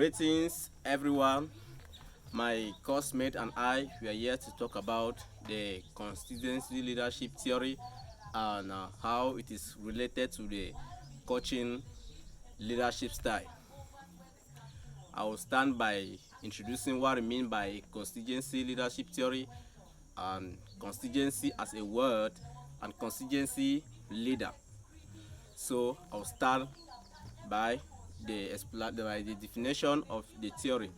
Greetings, everyone. My coursemate and I we are here to talk about the contingency leadership theory and how it is related to the coaching leadership style. I will start by introducing what I mean by contingency leadership theory and contingency as a word and contingency leader. So I'll start by the definition of the theory.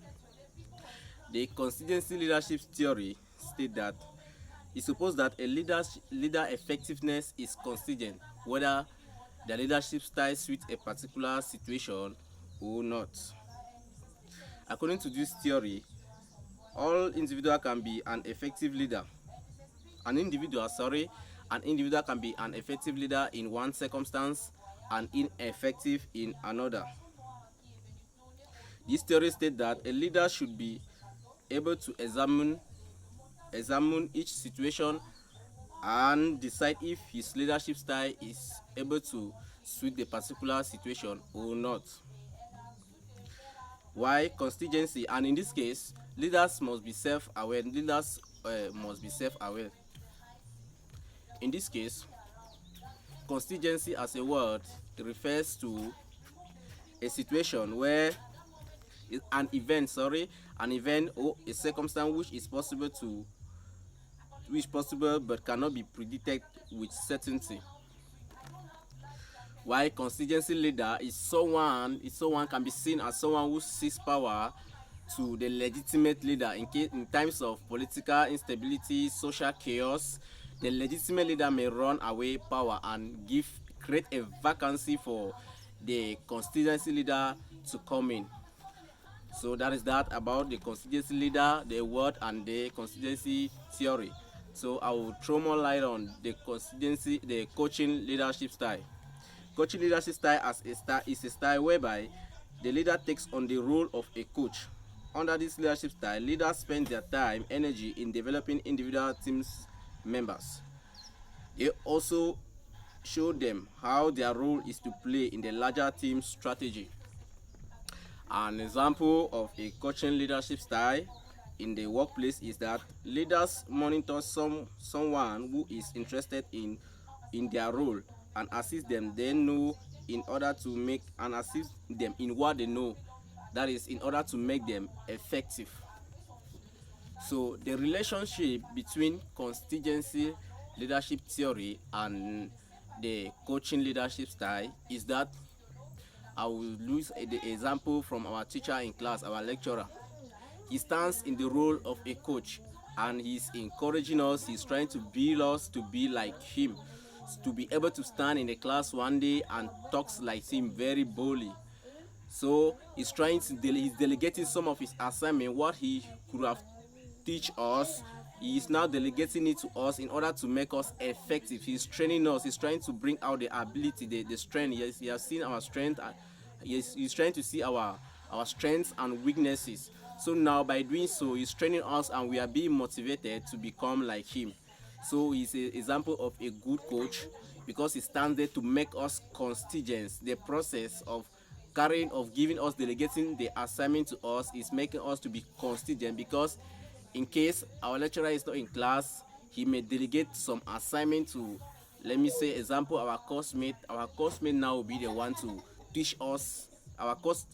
The contingency leadership theory states that it supposes that a leader effectiveness is contingent whether the leadership style suits a particular situation or not. According to this theory, all individual can be an effective leader. An individual can be an effective leader in one circumstance and ineffective in another. This theory states that a leader should be able to examine each situation and decide if his leadership style is able to suit the particular situation or not. Why contingency? And in this case, leaders must be self-aware. In this case, contingency as a word refers to a situation where an event or a circumstance which possible but cannot be predicted with certainty. While contingency leader is someone can be seen as someone who seeks power to the legitimate leader in times of political instability, social chaos. The legitimate leader may run away power and create a vacancy for the contingency leader to come in. So that is that about the contingency leader, the word, and the contingency theory. So I will throw more light on the coaching leadership style. Coaching leadership style is a style whereby the leader takes on the role of a coach. Under this leadership style, leaders spend their time, energy in developing individual teams members. They also show them how their role is to play in the larger team strategy. An example of a coaching leadership style in the workplace is that leaders monitor someone who is interested in their role and assist them assist them in what they know, that is in order to make them effective. So the relationship between contingency leadership theory and the coaching leadership style is that I will use the example from our teacher in class, our lecturer. He stands in the role of a coach and he's encouraging us, he's trying to build us to be like him, to be able to stand in the class one day and talks like him very boldly. So he's delegating some of his assignment, what he could have teach us. He is now delegating it to us in order to make us effective. He's training us. He's trying to bring out the ability, the strength. He has seen our strength. He's trying to see our strengths and weaknesses. So now by doing so, he's training us and we are being motivated to become like him. So he's an example of a good coach because he stands there to make us contingent. The process of delegating the assignment to us is making us to be contingent, because in case our lecturer is not in class, he may delegate some assignment to, let me say, example, our coursemate. Our coursemate now will be the one to teach us. Our course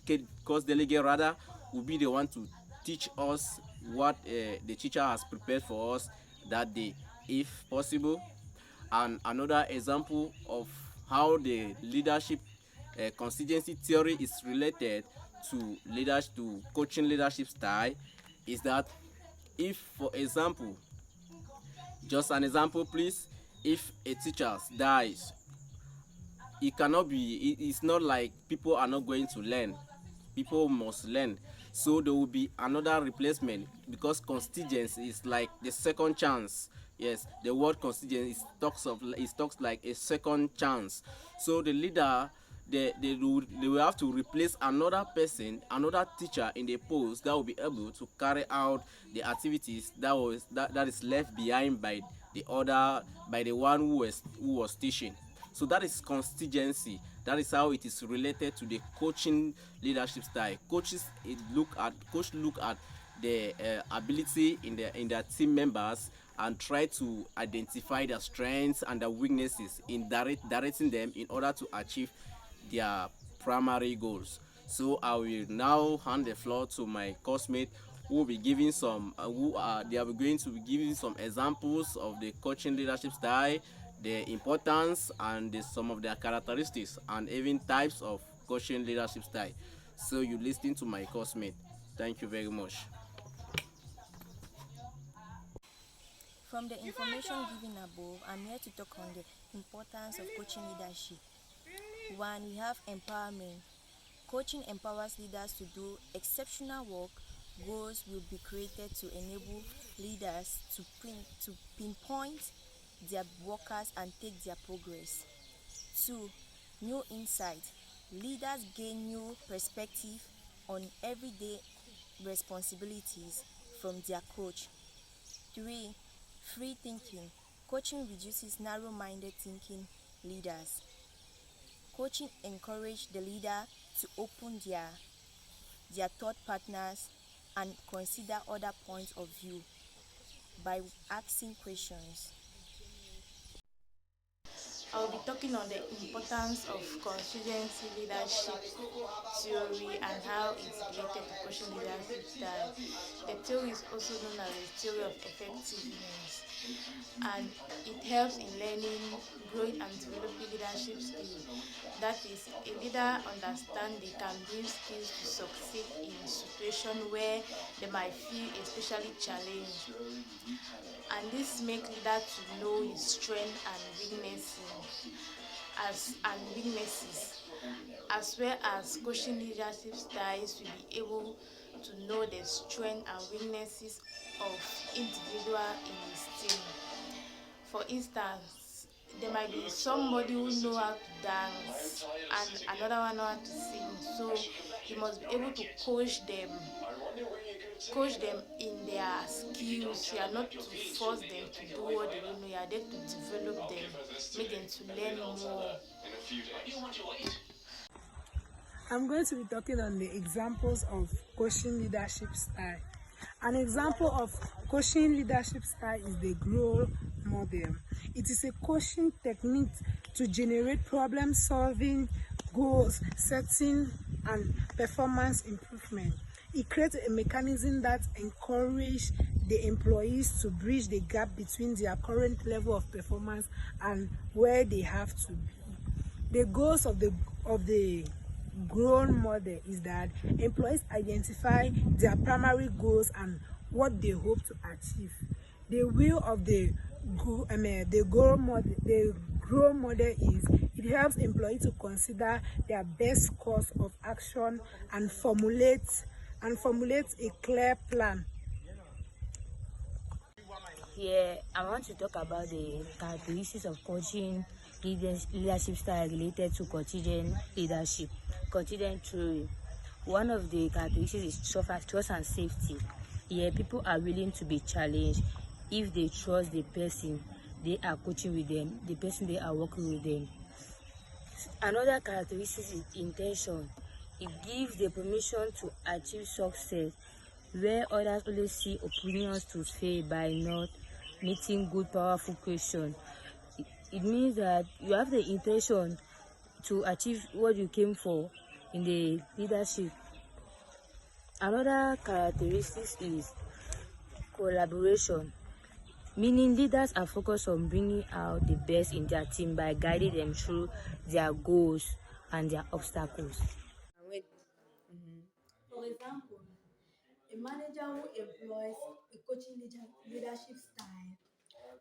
delegate rather will be the one to teach us what the teacher has prepared for us that day, if possible. And another example of how the leadership contingency theory is related to coaching leadership style is that if, for example, just an example please, if a teacher dies, it's not like people are not going to learn. People must learn. So there will be another replacement, because contingency is like the second chance. Yes, the word contingent talks like a second chance. So the leader, they will have to replace another person, another teacher in the post that will be able to carry out the activities that is left behind by the one who was teaching. So that is contingency. That is how it is related to the coaching leadership style. Coach look at the ability in their team members and try to identify their strengths and their weaknesses in directing them in order to achieve their primary goals. So I will now hand the floor to my coursemate who will be giving some who are they are going to be giving some examples of the coaching leadership style, the importance and some of their characteristics and even types of coaching leadership style. So you listen to my coursemate. Thank you very much. From the information given above, I'm here to talk on the importance of coaching leadership. One, we have empowerment. Coaching empowers leaders to do exceptional work. Goals will be created to enable leaders to pinpoint their workers and take their progress. Two, new insight. Leaders gain new perspective on everyday responsibilities from their coach. Three, free thinking. Coaching reduces narrow-minded thinking leaders. Coaching encourages the leader to open their thought partners and consider other points of view by asking questions. I'll be talking on the importance of contingency leadership theory and how it's related to coaching leadership style. The theory is also known as the theory of effectiveness, and it helps in learning, growing, and developing leadership skills. That is, a leader understands they can bring skills to succeed in situations where they might feel especially challenged, and this makes leader to know his strength and weaknesses, as well as coaching leadership styles will be able to know the strength and weaknesses of individual in his team. For instance, there might be somebody who know how to dance and another one know how to sing. So you must be able to coach them in their skills. You are not to force them to do what they don't know. You are there to develop them, make them to learn more. I'm going to be talking on the examples of coaching leadership style. An example of coaching leadership style is the grow model. It is a coaching technique to generate problem solving, goals setting, and performance improvement. It creates a mechanism that encourages the employees to bridge the gap between their current level of performance and where they have to be. The goals of the grown model is that employees identify their primary goals and what they hope to achieve. The will of the grow model is it helps employees to consider their best course of action and formulate a clear plan. Here, I want to talk about the characteristics of coaching leadership style related to contingent leadership. Contingent theory. One of the characteristics is trust and safety. Here, people are willing to be challenged if they trust the person they are coaching with them, the person they are working with them. Another characteristic is intention. It gives the permission to achieve success where others only see opinions to fail by not meeting good powerful question. It means that you have the intention to achieve what you came for in the leadership. Another characteristic is collaboration, meaning leaders are focused on bringing out the best in their team by guiding them through their goals and their obstacles. For example, a manager who employs a coaching leadership style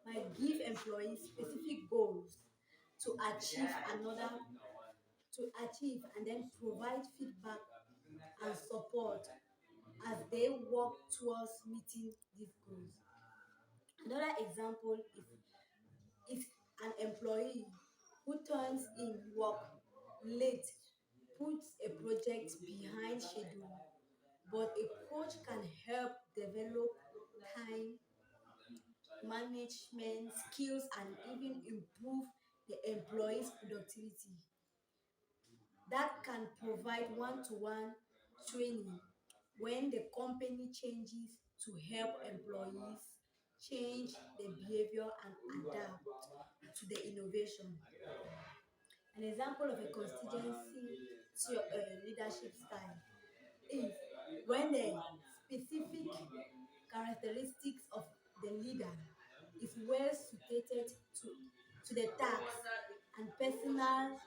might give employees specific goals to achieve another to achieve and then provide feedback and support as they work towards meeting these goals. Another example is if an employee who turns in work late puts a project behind schedule, but a coach can help develop time management skills and even improve the employee's productivity. That can provide one-to-one training when the company changes to help employees change their behavior and adapt to the innovation. An example of a leadership style is when the specific characteristics of the leader is well suited to the task and personal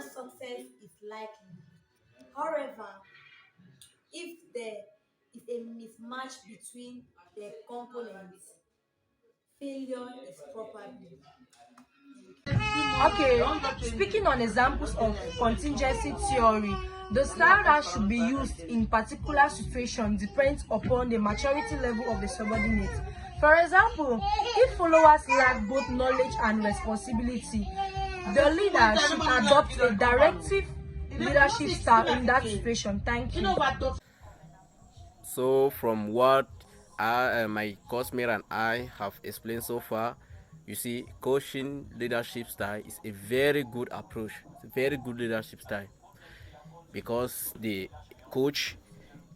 success is likely. However, if there is a mismatch between the components, failure is probable. Okay, speaking on examples of contingency theory, the style that should be used in particular situations depends upon the maturity level of the subordinate. For example, if followers lack both knowledge and responsibility, the leader should adopt a directive leadership style in that situation. Thank you. So from what my coursemate and I have explained so far, you see, coaching leadership style is a very good approach. It's a very good leadership style because the coach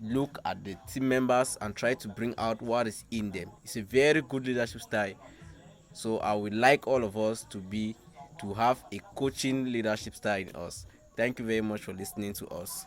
look at the team members and try to bring out what is in them. It's a very good leadership style. So I would like all of us to have a coaching leadership style in us. Thank you very much for listening to us.